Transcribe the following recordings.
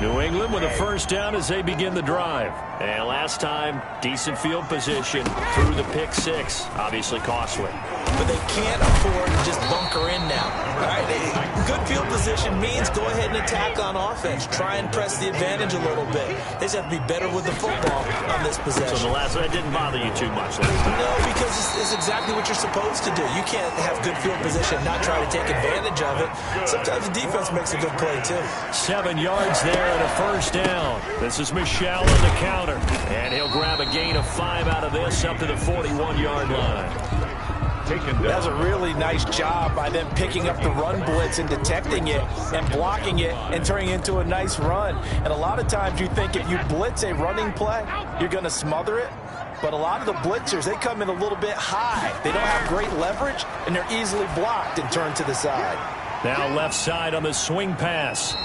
New England with a first down as they begin the drive. And last time, decent field position through the pick six. Obviously costly. But they can't afford to just bunker in now. All right? Good field position means go ahead and attack on offense. Try and press the advantage a little bit. They just have to be better with the football on this possession. So the last one didn't bother you too much last time? No, because it's exactly what you're supposed to do. You can't have good field position and not try to take advantage of it. Sometimes the defense makes a good play, too. 7 yards there and a first down. This is Michel on the counter. And he'll grab a gain of 5 out of this up to the 41-yard line. That's a really nice job by them picking up the run blitz and detecting it and blocking it and turning it into a nice run. And a lot of times you think if you blitz a running play, you're going to smother it. But a lot of the blitzers, they come in a little bit high. They don't have great leverage, and they're easily blocked and turned to the side. Now left side on the swing pass.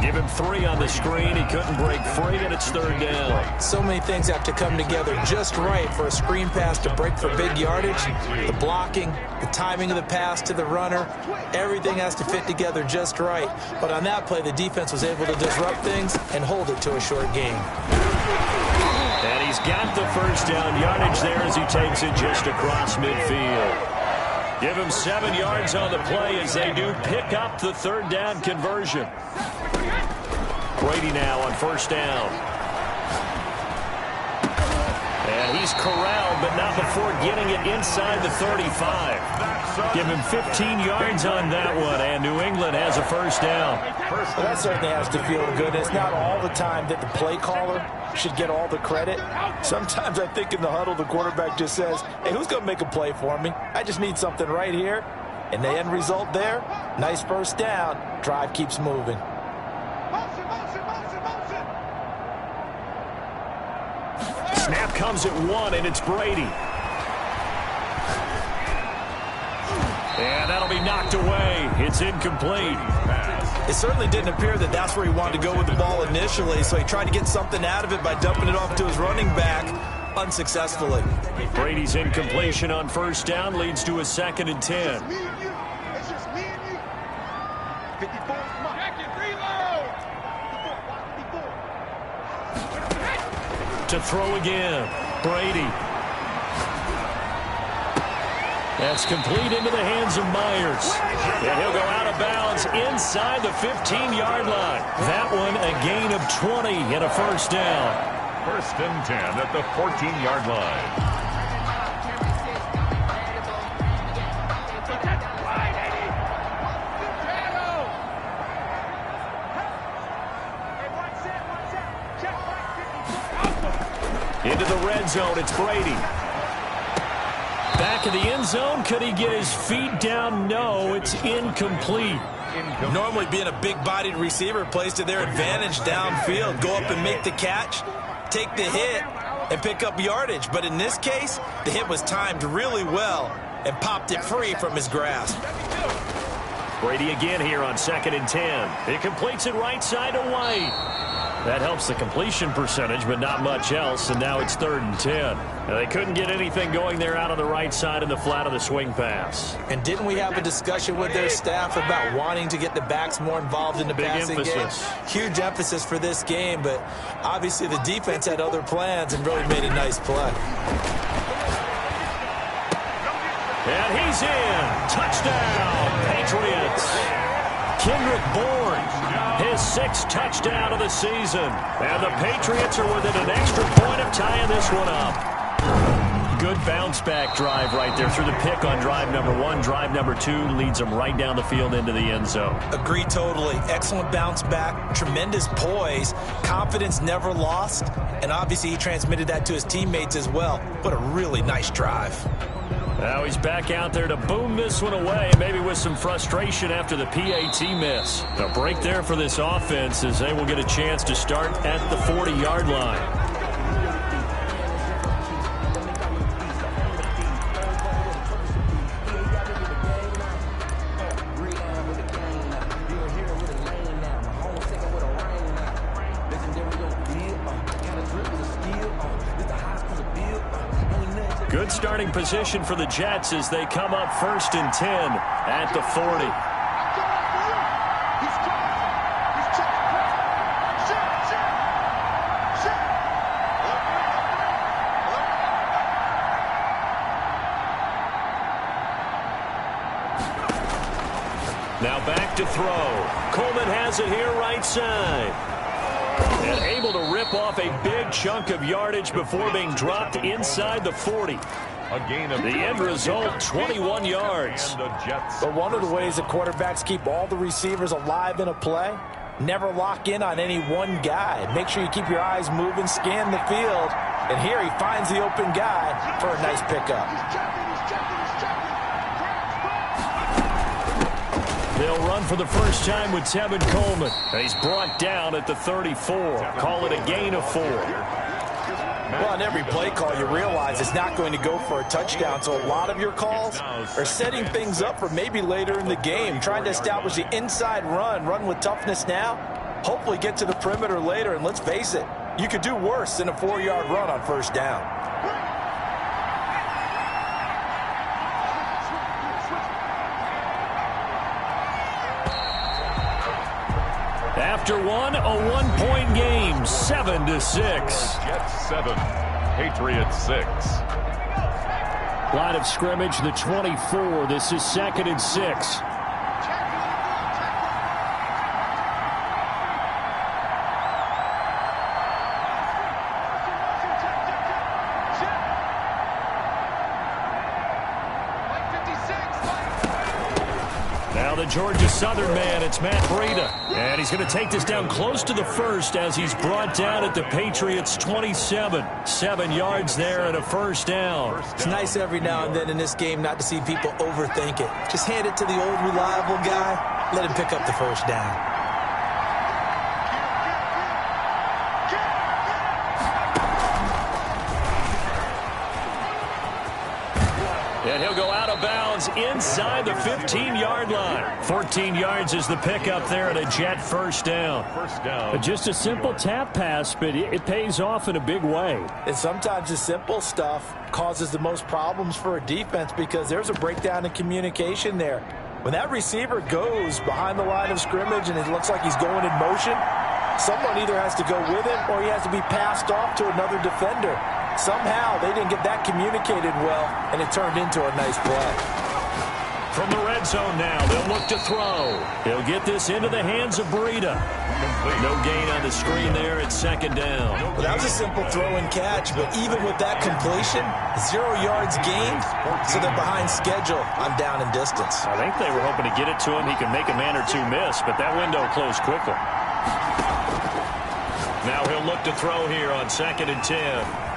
Give him 3 on the screen. He couldn't break free, and it's third down. So many things have to come together just right for a screen pass to break for big yardage. The blocking, the timing of the pass to the runner, everything has to fit together just right. But on that play, the defense was able to disrupt things and hold it to a short gain. And he's got the first down yardage there as he takes it just across midfield. Give him 7 yards on the play as they do pick up the third down conversion. Brady now on first down. And he's corralled, but not before getting it inside the 35. Give him 15 yards on that one, and New England has a first down. Well, that certainly has to feel good. It's not all the time that the play caller should get all the credit. Sometimes I think in the huddle, the quarterback just says, hey, who's going to make a play for me? I just need something right here. And the end result there, nice first down. Drive keeps moving. Snap comes at 1, and it's Brady. And that'll be knocked away. It's incomplete. It certainly didn't appear that that's where he wanted to go with the ball initially, so he tried to get something out of it by dumping it off to his running back unsuccessfully. Brady's incompletion on first down leads to a 2nd and 10. To throw again, Brady. That's complete into the hands of Myers. And he'll go out of bounds inside the 15-yard line. That one a gain of 20 and a first down. 1st and 10 at the 14-yard line. Into the red zone, it's Brady. Back of the end zone, could he get his feet down? No, it's incomplete. Normally being a big-bodied receiver plays to their advantage downfield. Go up and make the catch, take the hit, and pick up yardage. But in this case, the hit was timed really well and popped it free from his grasp. Brady again here on 2nd and 10. He completes it right side to White. That helps the completion percentage, but not much else, and now it's 3rd and 10. Now, they couldn't get anything going there out on the right side in the flat of the swing pass. And didn't we have a discussion with their staff about wanting to get the backs more involved in the passing game? Huge emphasis for this game, but obviously the defense had other plans and really made a nice play. And he's in. Touchdown, Patriots. Kendrick Bourne, his 6th touchdown of the season. And the Patriots are within an extra point of tying this one up. Good bounce-back drive right there through the pick on drive number 1. Drive number 2 leads them right down the field into the end zone. Agree totally. Excellent bounce-back, tremendous poise, confidence never lost, and obviously he transmitted that to his teammates as well. What a really nice drive. Now he's back out there to boom this one away, maybe with some frustration after the PAT miss. A break there for this offense as they will get a chance to start at the 40-yard line. Good starting position for the Jets as they come up 1st and 10 at the 40. throw. Coleman has it here right side. And able to rip off a big chunk of yardage before being dropped inside the 40. A gain of the end result, 21 yards. But one of the ways that quarterbacks keep all the receivers alive in a play, never lock in on any one guy. Make sure you keep your eyes moving, scan the field. And here he finds the open guy for a nice pickup. They'll run for the first time with Tevin Coleman. And he's brought down at the 34. Call it a gain of 4. Well, on every play call, you realize it's not going to go for a touchdown. So a lot of your calls are setting things up for maybe later in the game, trying to establish the inside run with toughness now, hopefully get to the perimeter later. And let's face it, you could do worse than a 4-yard run on first down. After one, a one-point game, 7-6. Jets 7, Patriots 6. Line of scrimmage, the 24. This is 2nd and 6. Now the Georgia Southern man, it's Matt Breida. And he's going to take this down close to the first as he's brought down at the Patriots 27. 7 yards there and a first down. It's nice every now and then in this game not to see people overthink it. Just hand it to the old reliable guy. Let him pick up the first down. And he'll go out of bounds inside the 15-yard line. 14 yards is the pickup there and a Jet first down. Just a simple tap pass, but it pays off in a big way. And sometimes the simple stuff causes the most problems for a defense because there's a breakdown in communication there. When that receiver goes behind the line of scrimmage and it looks like he's going in motion, someone either has to go with him or he has to be passed off to another defender. Somehow they didn't get that communicated well, and it turned into a nice play. From the red zone now, they'll look to throw. He'll get this into the hands of Breida. No gain on the screen there at 2nd down. Well, that was a simple throw and catch, but even with that completion, 0 yards gained, so they're behind schedule on down and distance. I think they were hoping to get it to him. He could make a man or two miss, but that window closed quickly. Now he'll look to throw here on 2nd and 10.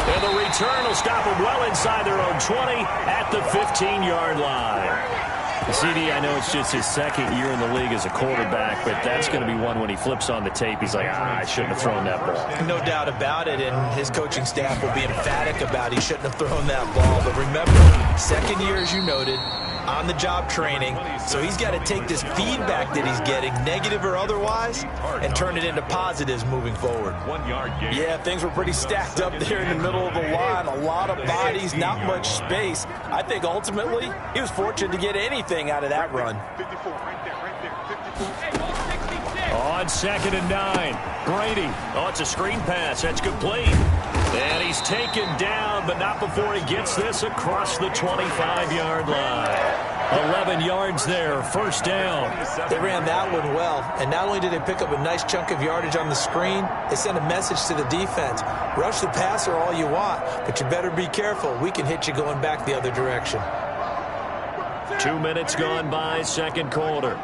And the return will stop them well inside their own 20 at the 15-yard line. CD, I know it's just his 2nd year in the league as a quarterback, but that's going to be one when he flips on the tape. He's like, I shouldn't have thrown that ball. No doubt about it, and his coaching staff will be emphatic about he shouldn't have thrown that ball. But remember, 2nd year, as you noted, on-the-job training, so he's got to take this feedback that he's getting, negative or otherwise, and turn it into positives moving forward. 1 yard gain. Yeah, things were pretty stacked up there in the middle of the line. A lot of bodies, not much space. I think ultimately he was fortunate to get anything out of that run. 54, right there. On 2nd and 9, Brady. Oh, it's a screen pass. That's complete. And he's taken down, but not before he gets this across the 25-yard line. 11 yards there, first down. They ran that one well, and not only did they pick up a nice chunk of yardage on the screen, they sent a message to the defense. Rush the passer all you want, but you better be careful. We can hit you going back the other direction. 2 minutes gone by, 2nd quarter.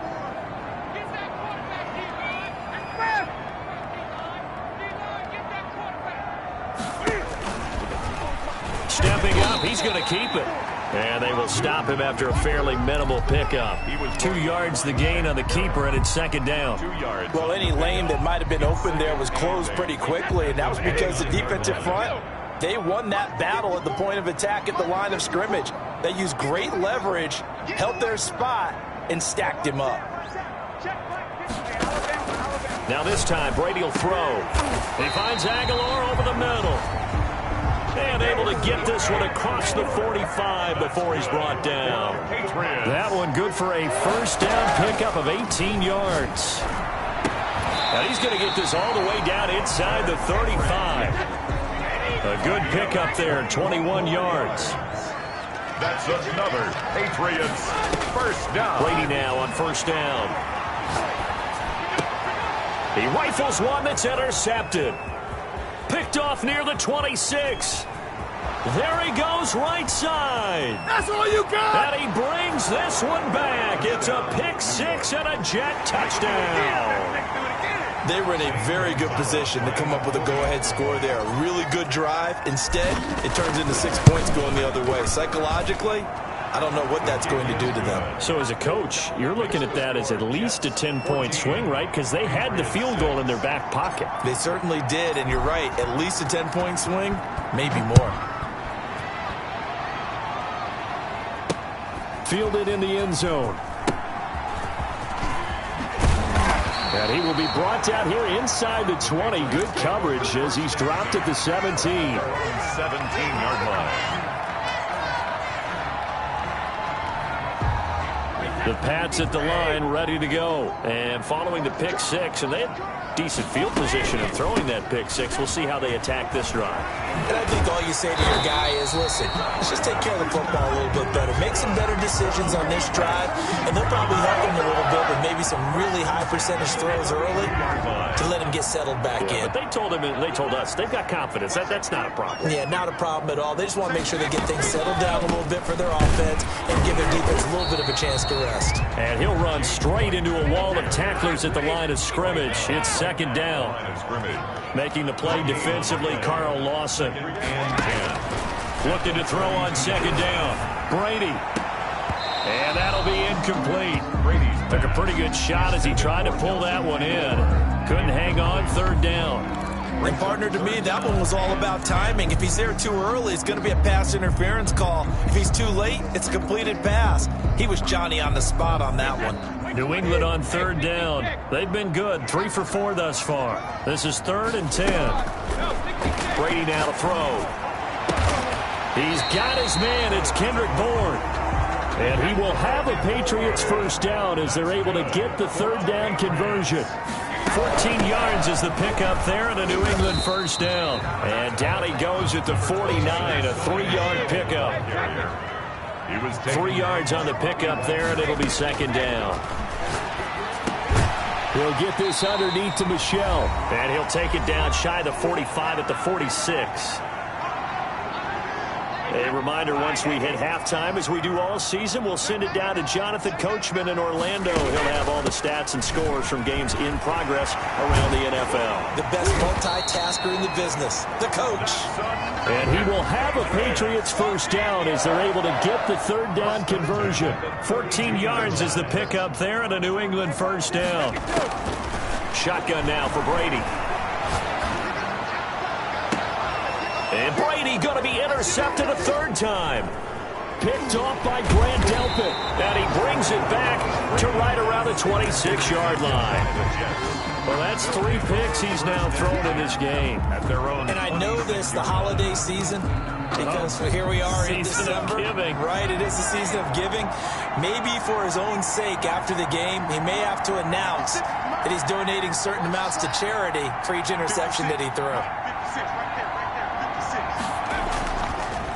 Stepping up, he's going to keep it. And they will stop him after a fairly minimal pickup. 2 yards the gain on the keeper, and it's 2nd down. 2 yards. Well, any lane that might have been open there was closed pretty quickly, and that was because the defensive front, they won that battle at the point of attack at the line of scrimmage. They used great leverage, held their spot, and stacked him up. Now this time, Brady will throw. He finds Aguilar over the middle. And able to get this one across the 45 before he's brought down. That one good for a first down pickup of 18 yards. Now he's going to get this all the way down inside the 35. A good pickup there, 21 yards. That's another Patriots first down. Brady now on first down. He rifles one that's intercepted. Picked off near the 26. There he goes right side. That's all you got. And he brings this one back. It's a pick six and a Jet touchdown. They were in a very good position to come up with a go-ahead score there. A really good drive. Instead, it turns into 6 points going the other way. Psychologically, I don't know what that's going to do to them. So as a coach, you're looking at that as at least a 10-point swing, right? Because they had the field goal in their back pocket. They certainly did, and you're right. At least a 10-point swing, maybe more. Fielded in the end zone. And he will be brought down here inside the 20. Good coverage as he's dropped at the 17. 17-yard line. The Pats at the line, ready to go. And following the pick six, and they had decent field position of throwing that pick six. We'll see how they attack this drive. And I think all you say to your guy is, listen, let's just take care of the football a little bit better. Make some better decisions on this drive, and they'll probably help him a little bit with maybe some really high percentage throws early to let him get settled back in. But they told him, and they told us, they've got confidence. That's not a problem. Yeah, not a problem at all. They just want to make sure they get things settled down a little bit for their offense and give their defense a little bit of a chance to rest. And he'll run straight into a wall of tacklers at the line of scrimmage. It's second down. Making the play defensively, Carl Lawson. Looking to throw on second down. Brady. And that'll be incomplete. Brady took a pretty good shot as he tried to pull that one in. Couldn't hang on, third down. And partner, to me, that one was all about timing. If he's there too early, it's going to be a pass interference call. If he's too late, it's a completed pass. He was Johnny on the spot on that one. New England on third down. They've been good, 3 for 4 thus far. This is 3rd and 10. Brady now to throw. He's got his man. It's Kendrick Bourne. And he will have a Patriots first down as they're able to get the third down conversion. 14 yards is the pickup there and a New England first down. And down he goes at the 49, a 3-yard pickup. 3 yards on the pickup there, and it'll be second down. He'll get this underneath to Michel. And he'll take it down shy of the 45 at the 46. A reminder, once we hit halftime, as we do all season, we'll send it down to Jonathan Coachman in Orlando. He'll have all the stats and scores from games in progress around the NFL. The best multitasker in the business, the coach. And he will have a Patriots first down as they're able to get the third down conversion. 14 yards is the pickup there and a New England first down. Shotgun now for Brady. And Brady going to be intercepted a third time. Picked off by Grant Delpit. And he brings it back to right around the 26-yard line. Well, that's 3 picks he's now thrown in this game. At their own. And I know this, the holiday season, because here we are in December. Giving. Right, it is the season of giving. Maybe for his own sake after the game, he may have to announce that he's donating certain amounts to charity for each interception that he threw.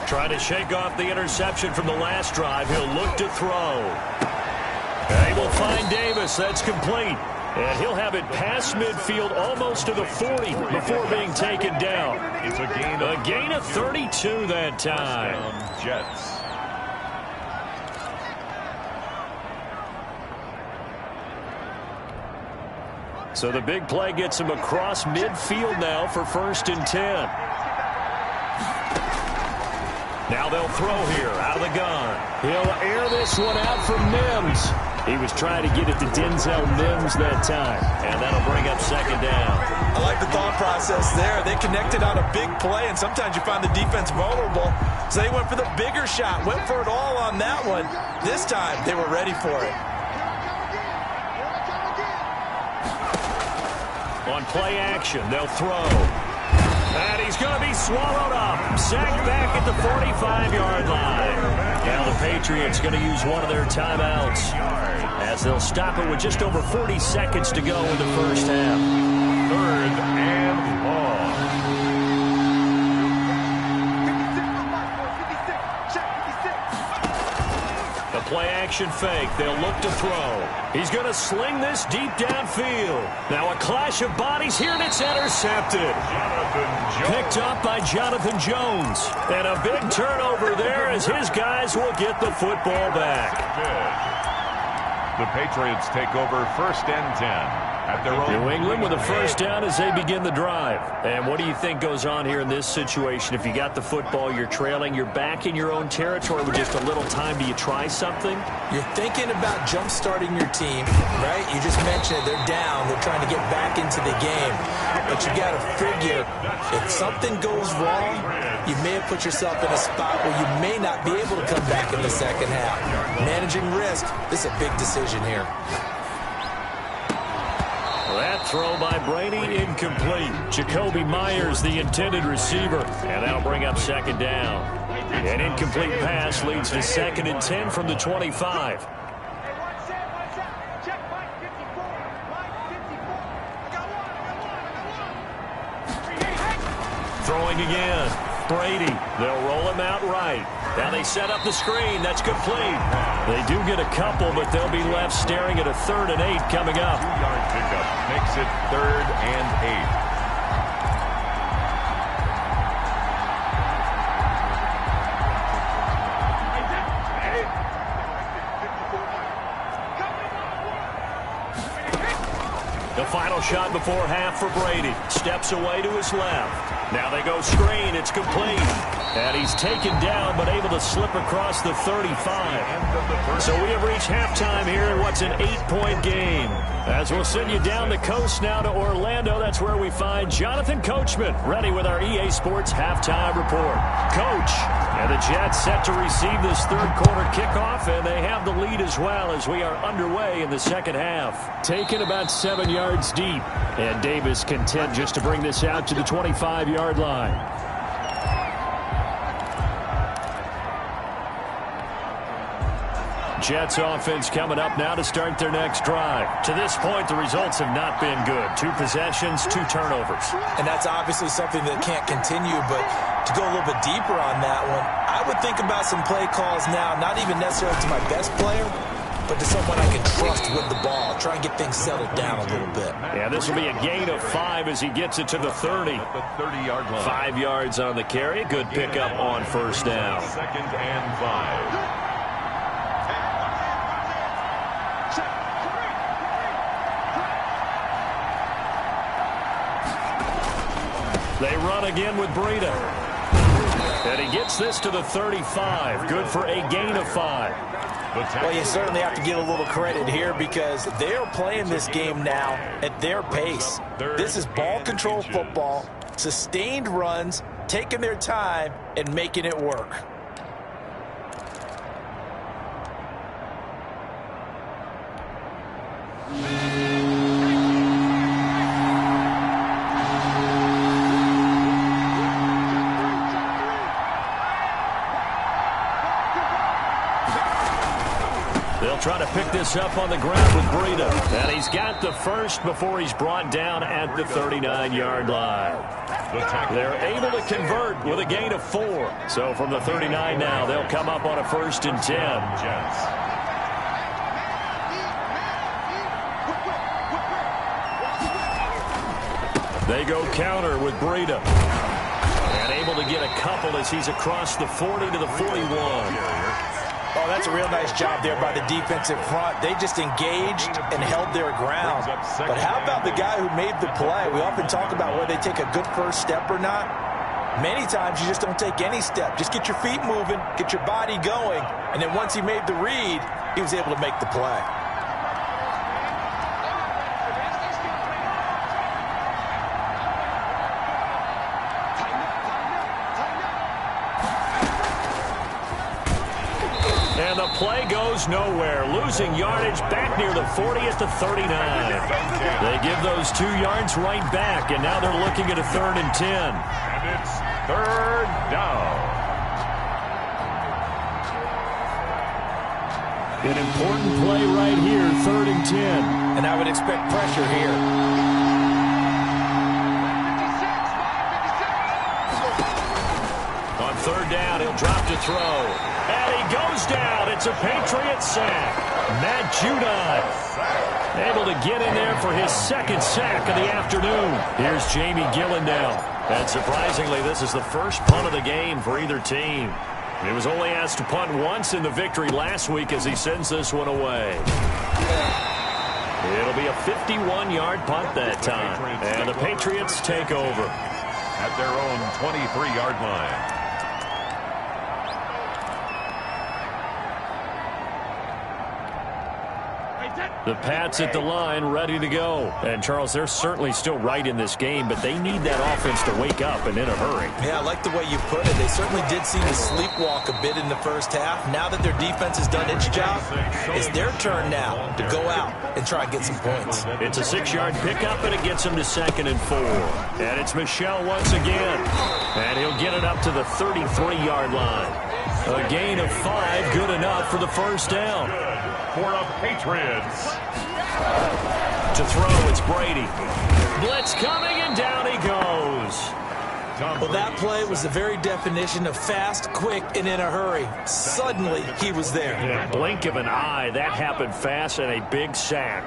Trying to shake off the interception from the last drive. He'll look to throw. He will find Davis. That's complete. And he'll have it past midfield almost to the 40 before being taken down. It's a gain of 32 that time. Jets. So the big play gets him across midfield now for 1st and 10. Now they'll throw here out of the gun. He'll air this one out for Mims. He was trying to get it to Denzel Mims that time. And that'll bring up second down. I like the thought process there. They connected on a big play, and sometimes you find the defense vulnerable. So they went for the bigger shot, went for it all on that one. This time, they were ready for it. On play action, they'll throw. And he's going to be swallowed up. Sacked back at the 45-yard line. Now the Patriots going to use one of their timeouts as they'll stop it with just over 40 seconds to go in the first half. 3rd and long. play action fake. They'll look to throw. He's going to sling this deep downfield. Now a clash of bodies here, and it's intercepted. Picked up by Jonathan Jones. And a big turnover there as his guys will get the football back. The Patriots take over 1st and 10. At their own New England with a first down as they begin the drive. And what do you think goes on here in this situation? If you got the football, you're trailing, you're back in your own territory with just a little time. Do you try something? You're thinking about jump-starting your team, right? You just mentioned it. They're down. They're trying to get back into the game. But you got to figure if something goes wrong, you may have put yourself in a spot where you may not be able to come back in the second half. Managing risk, this is a big decision here. That throw by Brady incomplete. Jacoby Myers, the intended receiver. And that'll bring up second down. An incomplete pass leads to 2nd and 10 from the 25. Throwing again. Brady. They'll roll him out right. Now they set up the screen. That's complete. They do get a couple, but they'll be left staring at a 3rd and 8 coming up. 2-yard pickup makes it 3rd and 8. The final shot before half for Brady. Steps away to his left. Now they go screen. It's complete. And he's taken down, but able to slip across the 35. So we have reached halftime here in what's an 8-point game. As we'll send you down the coast now to Orlando, that's where we find Jonathan Coachman ready with our EA Sports halftime report. Coach, and the Jets set to receive this 3rd quarter kickoff, and they have the lead as well as we are underway in the second half. Taken about 7 yards deep, and Davis content just to bring this out to the 25-yard line. Jets offense coming up now to start their next drive. To this point, the results have not been good. 2 possessions, 2 turnovers. And that's obviously something that can't continue, but to go a little bit deeper on that one, I would think about some play calls now, not even necessarily to my best player, but to someone I can trust with the ball. Try and get things settled down a little bit. Yeah, this will be a gain of 5 as he gets it to the 30. At the 30-yard line. 5 yards on the carry. Good pickup on first down. 2nd and 5. They run again with Breida. And he gets this to the 35. Good for a gain of 5. Well, you certainly have to give a little credit here because they're playing this game now at their pace. This is ball control football, sustained runs, taking their time, and making it work. They'll try to pick this up on the ground with Breida. And he's got the first before he's brought down at the 39-yard line. They're able to convert with a gain of 4. So from the 39 now, they'll come up on a 1st and 10. They go counter with Breida. And able to get a couple as he's across the 40 to the 41. Oh, that's a real nice job there by the defensive front. They just engaged and held their ground. But how about the guy who made the play? We often talk about whether they take a good first step or not. Many times you just don't take any step. Just get your feet moving, get your body going, and then once he made the read, he was able to make the play. And the play goes nowhere. Losing yardage back near the 40 at the 39. They give those 2 yards right back, and now they're looking at a 3rd and 10. And it's 3rd down. An important play right here, 3rd and 10. And I would expect pressure here. third down. He'll drop to throw. And he goes down. It's a Patriot sack. Matt Judon able to get in there for his second sack of the afternoon. Here's Jamie Gillen now. And surprisingly, this is the first punt of the game for either team. He was only asked to punt once in the victory last week as he sends this one away. It'll be a 51-yard punt that time. And the Patriots take over at their own 23-yard line. The Pats at the line, ready to go. And, Charles, they're certainly still right in this game, but they need that offense to wake up and in a hurry. Yeah, I like the way you put it. They certainly did seem to sleepwalk a bit in the first half. Now that their defense has done its job, it's their turn now to go out and try and get some points. It's a 6-yard pickup, and it gets him to 2nd and 4. And it's Michel once again. And he'll get it up to the 33-yard line. A gain of 5, good enough for the first down. For the Patriots. To throw, it's Brady. Blitz coming, and down he goes. Well, that play was the very definition of fast, quick, and in a hurry. Suddenly, he was there. In a blink of an eye, that happened fast, and a big sack.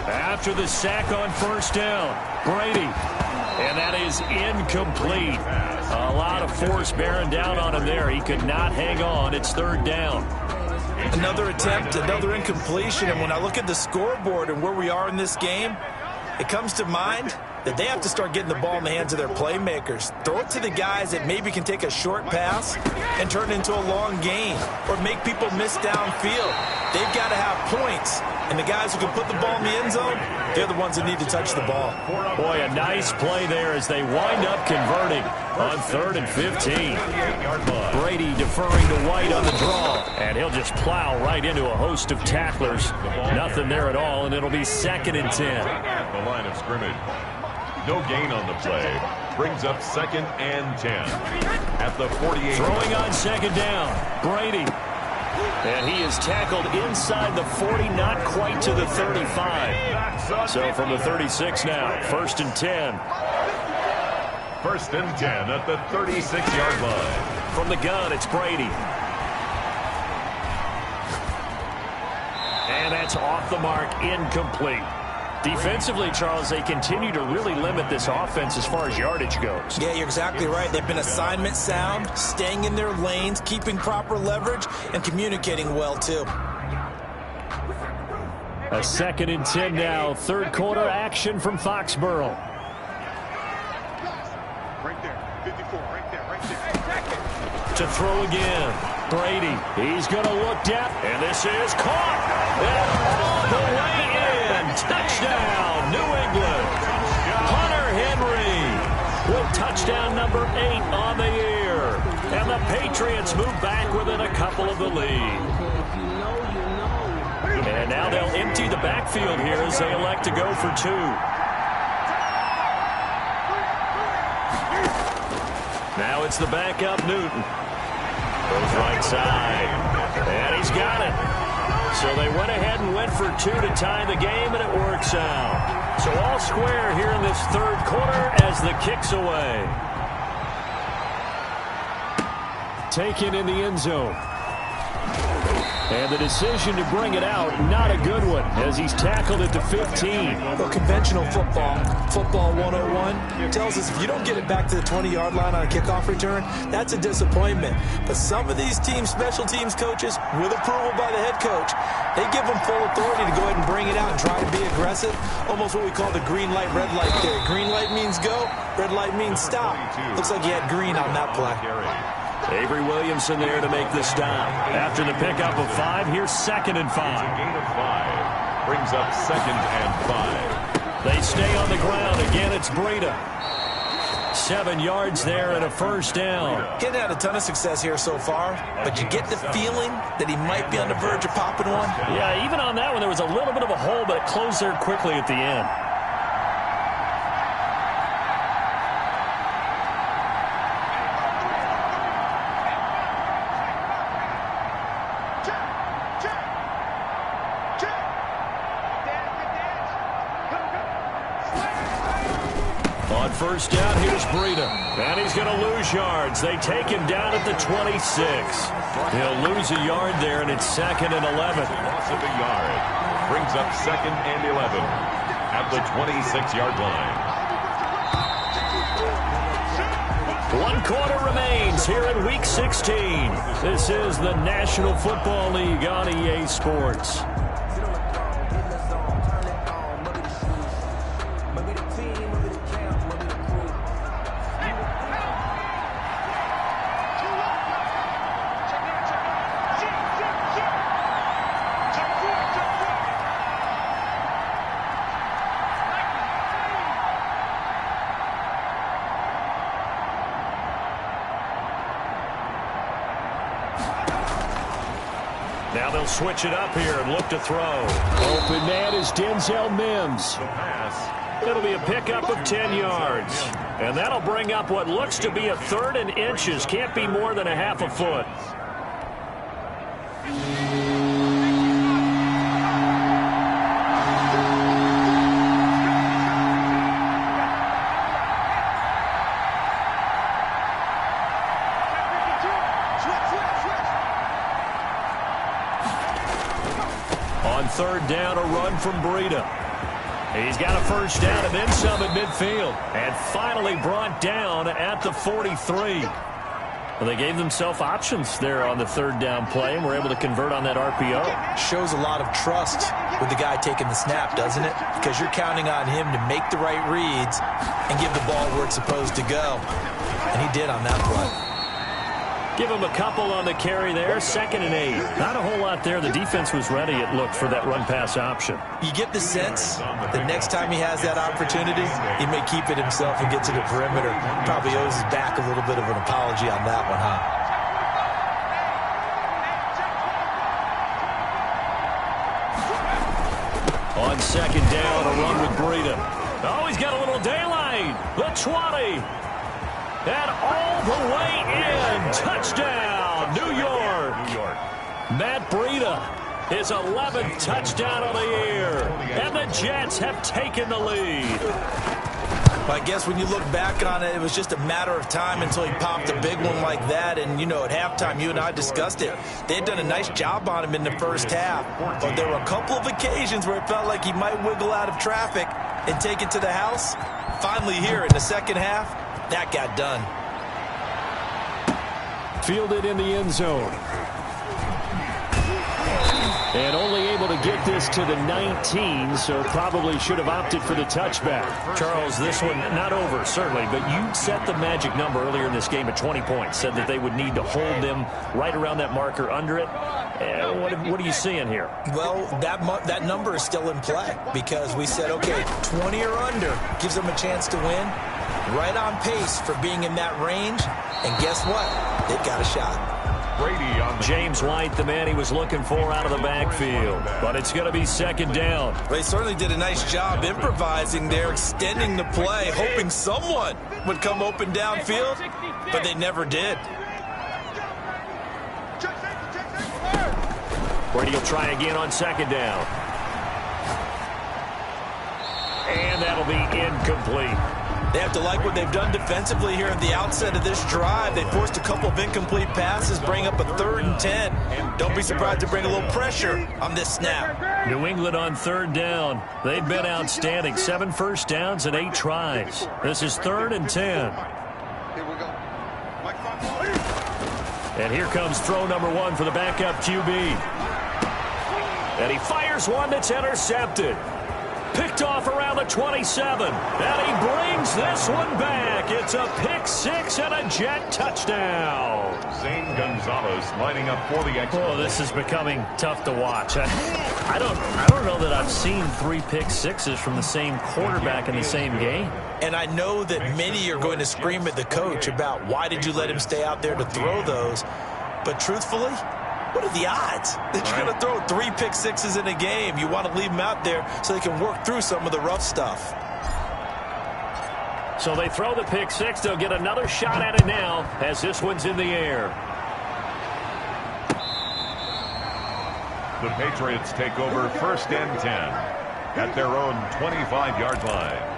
After the sack on first down, Brady. And that is incomplete. A lot of force bearing down on him there. He could not hang on. It's 3rd down. Another attempt, another incompletion. And when I look at the scoreboard and where we are in this game, it comes to mind that they have to start getting the ball in the hands of their playmakers. Throw it to the guys that maybe can take a short pass and turn it into a long gain or make people miss downfield. They've got to have points. And the guys who can put the ball in the end zone, they're the ones that need to touch the ball. Boy, a nice play there as they wind up converting on 3rd and 15. Brady deferring to White on the draw. And he'll just plow right into a host of tacklers. Nothing there at all, and it'll be 2nd and 10. At the line of scrimmage. No gain on the play. Brings up 2nd and 10. At the 48. Throwing on 2nd down. Brady. And he is tackled inside the 40, not quite to the 35. So from the 36 now, 1st and 10. 1st and 10 at the 36-yard line. From the gun, it's Brady. And that's off the mark, incomplete. Defensively, Charles, they continue to really limit this offense as far as yardage goes. Yeah, you're exactly right. They've been assignment sound, staying in their lanes, keeping proper leverage, and communicating well, too. A 2nd and 10 now. 3rd quarter action from Foxborough. Right there. 54, right there. To throw again. Brady. He's going to look down. And this is caught. And all the way in. Touchdown, New England. Hunter Henry with touchdown number 8 on the year. And the Patriots move back within a couple of the lead. And now they'll empty the backfield here as they elect to go for 2. Now it's the backup, Newton. Goes right side. And he's got it. So they went ahead and went for 2 to tie the game, and it works out. So all square here in this 3rd quarter as the kick's away. Taken in the end zone. And the decision to bring it out, not a good one, as he's tackled at the 15. Well, conventional football 101, tells us if you don't get it back to the 20-yard line on a kickoff return, that's a disappointment. But some of these teams, special teams coaches, with approval by the head coach, they give them full authority to go ahead and bring it out and try to be aggressive, almost what we call the green light, red light theory. Green light means go, red light means stop. Looks like he had green on that play. Avery Williamson there to make the stop. After the pickup of 5, here's 2nd and 5. A gain of 5. Brings up 2nd and 5. They stay on the ground. Again, it's Breida. 7 yards there and a first down. Getting had a ton of success here so far, but you get the feeling that he might be on the verge of popping one. Yeah, even on that one, there was a little bit of a hole, but it closed there quickly at the end. first down. Here's Breida. And he's going to lose yards. They take him down at the 26. He'll lose a yard there, and it's 2nd and 11. Loss of a yard. Brings up 2nd and 11 at the 26-yard line. 1 quarter remains here in Week 16. This is the National Football League on EA Sports. Now they'll switch it up here and look to throw. Open man is Denzel Mims. The pass. It'll be a pickup of 10 yards. And that'll bring up what looks to be a 3rd and inches. Can't be more than a half a foot. On 3rd down, a run from Breida. He's got a first down and then some at midfield. And finally brought down at the 43. Well, they gave themselves options there on the 3rd down play and were able to convert on that RPO. Shows a lot of trust with the guy taking the snap, doesn't it? Because you're counting on him to make the right reads and give the ball where it's supposed to go. And he did on that play. Give him a couple on the carry there. 2nd and 8. Not a whole lot there. The defense was ready, it looked, for that run-pass option. You get the sense that next time he has that opportunity, he may keep it himself and get to the perimeter. Probably owes his back a little bit of an apology on that one, huh? On 2nd down, a run with Breida. Oh, he's got a little daylight. The 20. And all the way in. Touchdown, New York. Matt Breida, his 11th touchdown of the year. And the Jets have taken the lead. Well, I guess when you look back on it, it was just a matter of time until he popped a big one like that. And, you know, at halftime, you and I discussed it. They had done a nice job on him in the first half. But there were a couple of occasions where it felt like he might wiggle out of traffic and take it to the house. Finally here in the second half, that got done. Fielded in the end zone. And only able to get this to the 19, so probably should have opted for the touchback. Charles, this one not over, certainly, but you set the magic number earlier in this game at 20 points. Said that they would need to hold them right around that marker under it. What are you seeing here? Well, that number is still in play because we said, okay, 20 or under gives them a chance to win. Right on pace for being in that range. And guess what? They've got a shot. Brady on the James White, the man he was looking for out of the backfield. But it's going to be 2nd down. They certainly did a nice job improvising there, extending the play, hoping someone would come open downfield, but they never did. Brady will try again on 2nd down. And that'll be incomplete. They have to like what they've done defensively here at the outset of this drive. They forced a couple of incomplete passes, bring up a 3rd and 10. Don't be surprised to bring a little pressure on this snap. New England on 3rd down. They've been outstanding. 7 first downs and 8 tries. This is 3rd and 10. Here we go. And here comes throw number 1 for the backup QB. And he fires one that's intercepted. Picked off around the 27. And he brings this one back. It's a pick 6 and a Jet touchdown. Zane Gonzalez lining up for the extra. Oh, this is becoming tough to watch. I don't know that I've seen 3 pick 6s from the same quarterback in the same game. And I know that many are going to scream at the coach about why did you let him stay out there to throw those. But truthfully, what are the odds that you're going to throw 3 pick 6s in a game? You want to leave them out there so they can work through some of the rough stuff. So they throw the pick 6. They'll get another shot at it now as this one's in the air. The Patriots take over 1st and 10 at their own 25-yard line.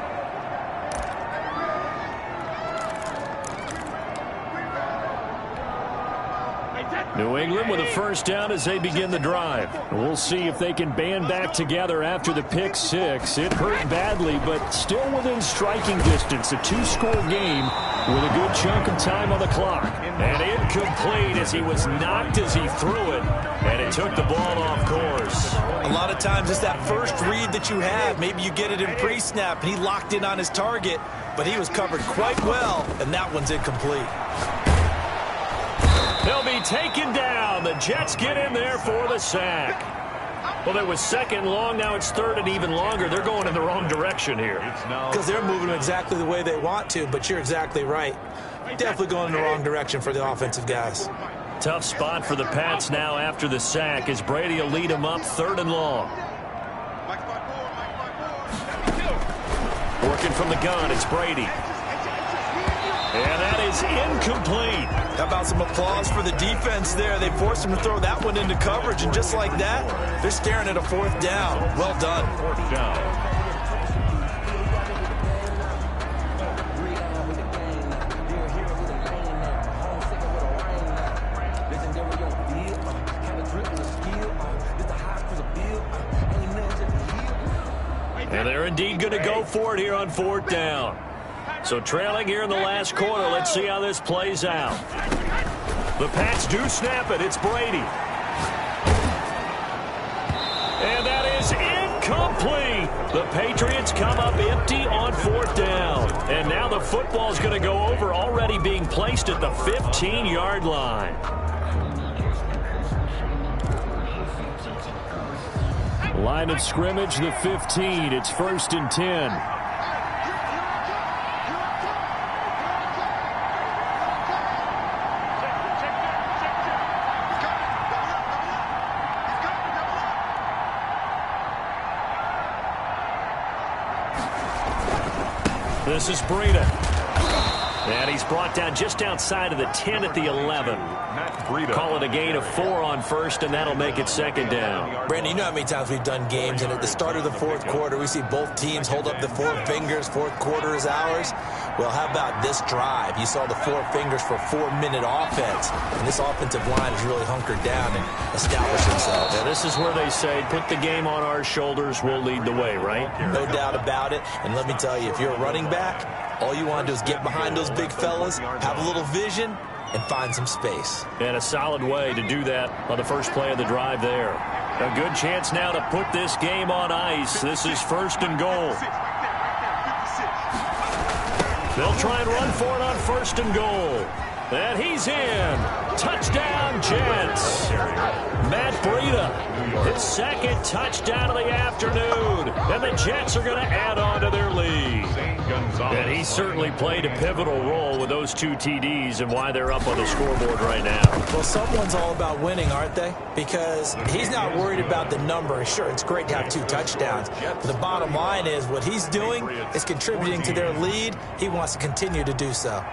New England with a first down as they begin the drive. We'll see if they can band back together after the pick six. It hurt badly, but still within striking distance. A two-score game with a good chunk of time on the clock. And incomplete as he was knocked as he threw it. And it took the ball off course. A lot of times it's that first read that you have. Maybe you get it in pre-snap, and he locked in on his target, but he was covered quite well, and that one's incomplete. They'll be taken down. The Jets get in there for the sack. Well, it was second long. Now it's third and even longer. They're going in the wrong direction here. Because they're moving exactly the way they want to, but you're exactly right. Definitely going in the wrong direction for the offensive guys. Tough spot for the Pats now after the sack as Brady will lead them up third and long. Working from the gun, it's Brady. And that is incomplete. How about some applause for the defense there? They forced him to throw that one into coverage, and just like that, they're staring at a fourth down. Well done. Fourth down. And they're indeed going to go for it here on fourth down. So trailing here in the last quarter. Let's see how this plays out. The Pats do snap it. It's Brady. And that is incomplete. The Patriots come up empty on fourth down. And now the football's going to go over, already being placed at the 15-yard line. Line of scrimmage, the 15. It's 1st and 10. This is Breida. And he's brought down just outside of the 10 at the 11. Call it a gain of 4 on first, and that'll make it second down. Brandon, you know how many times we've done games, and at the start of the fourth quarter, we see both teams hold up the four fingers. Fourth quarter is ours. Well, how about this drive? You saw the four fingers for 4-minute offense, and this offensive line has really hunkered down and established themselves. Yeah, this is where they say, put the game on our shoulders, we'll lead the way, right? No doubt about it. And let me tell you, if you're a running back, all you want to do is get behind those big fellas, have a little vision, and find some space. And a solid way to do that on the first play of the drive there. A good chance now to put this game on ice. This is 1st and goal. They'll try and run for it on 1st and goal. And he's in. Touchdown, Jets. Matt Breida, his second touchdown of the afternoon. And the Jets are going to add on to their lead. And he certainly played a pivotal role with those 2 TDs and why they're up on the scoreboard right now. Well, someone's all about winning, aren't they? Because he's not worried about the number. Sure, it's great to have 2 touchdowns. But the bottom line is what he's doing is contributing to their lead. He wants to continue to do so.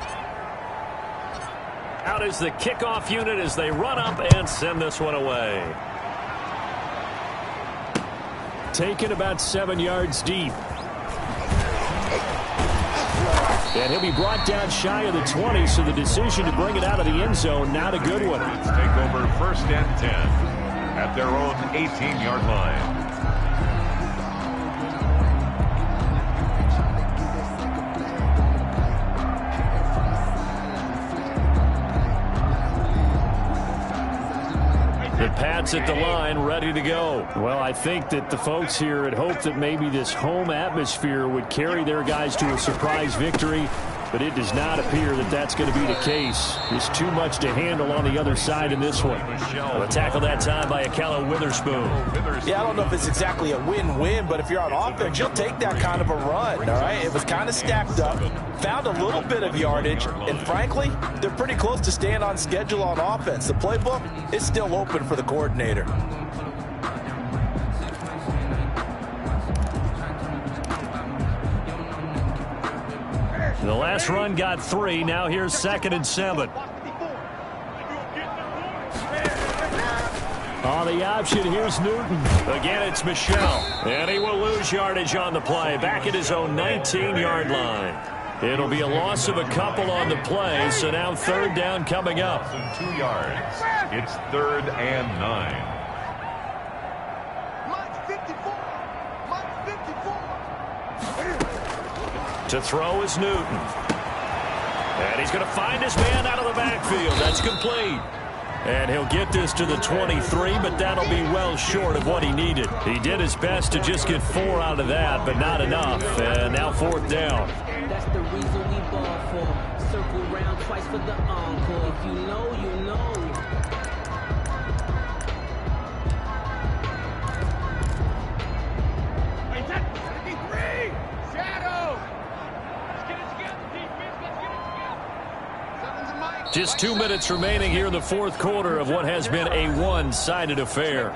Out is the kickoff unit as they run up and send this one away. Taken about 7 yards deep. And he'll be brought down shy of the 20, so the decision to bring it out of the end zone, not a good one. Take over 1st and 10 at their own 18-yard line. The Pats at the line, ready to go. Well, I think that the folks here had hoped that maybe this home atmosphere would carry their guys to a surprise victory, but it does not appear that that's going to be the case. There's too much to handle on the other side in this one. A tackle that time by Akello Witherspoon. Yeah, I don't know if it's exactly a win-win, but if you're on offense, you'll take that kind of a run, all right? It was kind of stacked up, found a little bit of yardage, and frankly, they're pretty close to staying on schedule on offense. The playbook is still open for the coordinator. The last run got 3. Now here's 2nd and 7. On the option, here's Newton. Again, it's Michel. And he will lose yardage on the play. Back at his own 19-yard line. It'll be a loss of a couple on the play, so now third down coming up. 2 yards. It's 3rd and 9. To throw is Newton. And he's going to find his man out of the backfield. That's complete. And he'll get this to the 23, but that'll be well short of what he needed. He did his best to just get 4 out of that, but not enough. And now 4th down. That's the reason we ball for. Circle round twice for the encore. If you know, you know. Just 2 minutes remaining here in the 4th quarter of what has been a one-sided affair.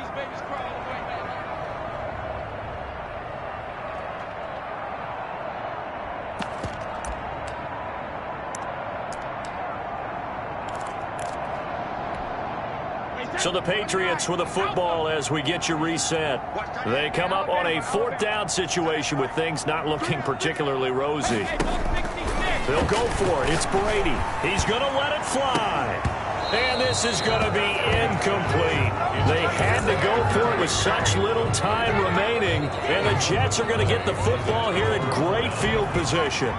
So the Patriots with the football as we get you reset. They come up on a 4th down situation with things not looking particularly rosy. They'll go for it. It's Brady. He's going to let it fly. And this is going to be incomplete. They had to go for it with such little time remaining. And the Jets are going to get the football here in great field position.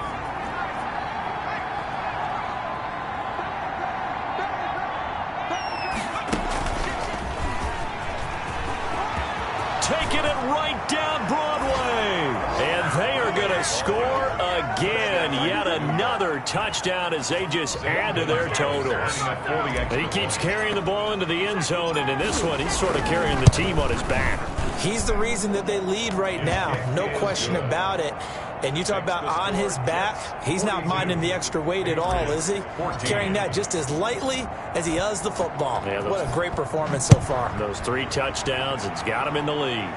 Taking it right down Broadway. And they are going to score again. Yet another touchdown as they just add to their totals. He keeps carrying the ball into the end zone, and in this one, he's sort of carrying the team on his back. He's the reason that they lead right now. No question about it. And you talk about on his back, he's not minding the extra weight at all, is he? Carrying that just as lightly as he does the football. Yeah, what a great performance so far. Those 3 touchdowns, it's got him in the lead.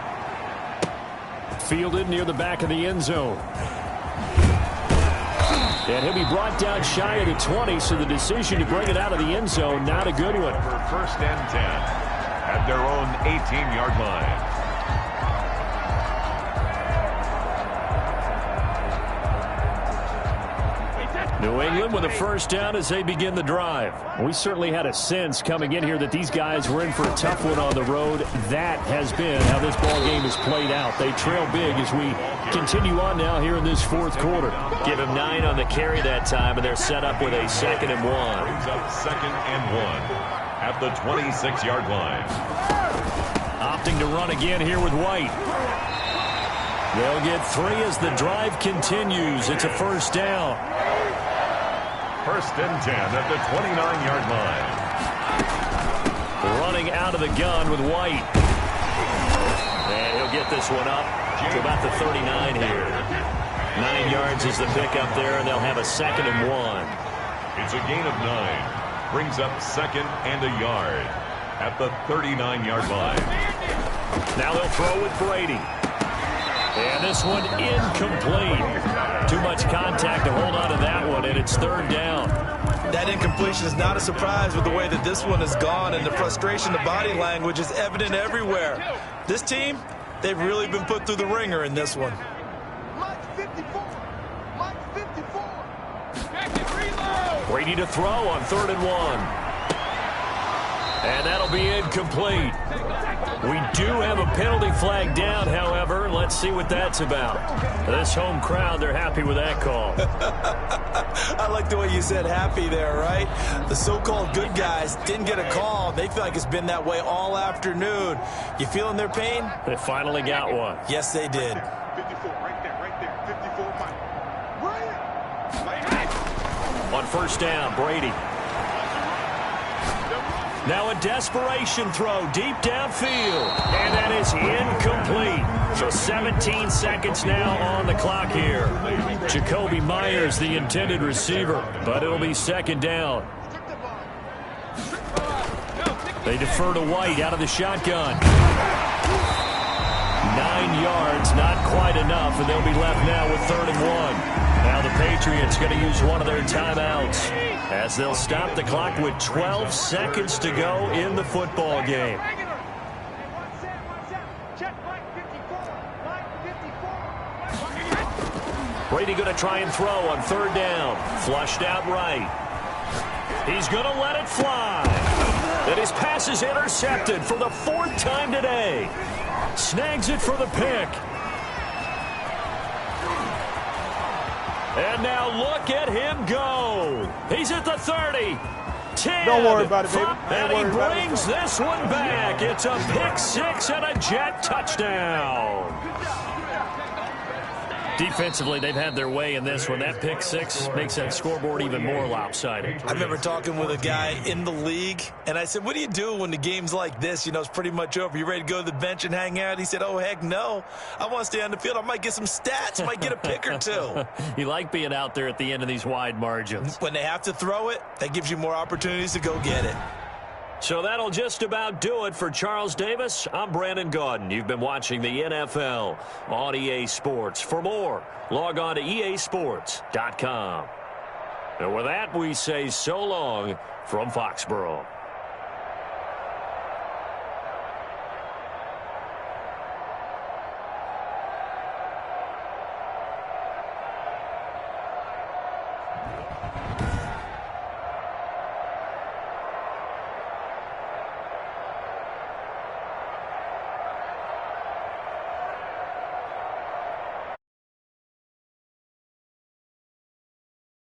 Fielded near the back of the end zone. And he'll be brought down shy of the 20, so the decision to bring it out of the end zone, not a good one. For 1st and 10 at their own 18-yard line. New England with a 1st down as they begin the drive. We certainly had a sense coming in here that these guys were in for a tough one on the road. That has been how this ball game is played out. They trail big as we continue on now here in this 4th quarter. Give him 9 on the carry that time, and they're set up with a 2nd and 1. Brings up 2nd and 1 at the 26-yard line. Opting to run again here with White. They'll get 3 as the drive continues. It's a 1st down. 1st and 10 at the 29-yard line. Running out of the gun with White. And he'll get this one up to about the 39 here. 9 yards is the pickup there, and they'll have a 2nd and 1. It's a gain of 9. Brings up 2nd and a yard at the 39-yard line. Now they'll throw with Brady. And this one incomplete. Too much contact to hold on to that one, and it's 3rd down. That incompletion is not a surprise with the way that this one has gone, and the frustration, the body language is evident everywhere. This team, they've really been put through the ringer in this one. Brady to throw on 3rd and 1. And that'll be incomplete. We do have a penalty flag down, however. Let's see what that's about. This home crowd, they're happy with that call. I like the way you said happy there, right? The so-called good guys didn't get a call. They feel like it's been that way all afternoon. You feeling their pain? They finally got one. Yes, they did. 54, right there. 54, Mike. On 1st down, Brady. Now a desperation throw deep downfield. And that is incomplete. So 17 seconds now on the clock here. Jacoby Myers, the intended receiver, but it'll be 2nd down. They defer to White out of the shotgun. 9 yards, not quite enough, and they'll be left now with 3rd and 1. Now the Patriots going to use one of their timeouts as they'll stop the clock with 12 seconds to go in the football game. Brady going to try and throw on third down. Flushed out right. He's going to let it fly. And his pass is intercepted for the fourth time today. Snags it for the pick. And now look at him go. He's at the 30. 10. Don't worry about it, baby. And he brings this one back. It's a pick six and a Jet touchdown. Defensively, they've had their way in this one. That pick six makes that scoreboard even more lopsided. I remember talking with a guy in the league, and I said, what do you do when the game's like this? You know, it's pretty much over. You ready to go to the bench and hang out? He said, oh, heck no. I want to stay on the field. I might get some stats. I might get a pick or two. You like being out there at the end of these wide margins. When they have to throw it, that gives you more opportunities to go get it. So that'll just about do it for Charles Davis. I'm Brandon Gaudin. You've been watching the NFL on EA Sports. For more, log on to easports.com. And with that, we say so long from Foxborough.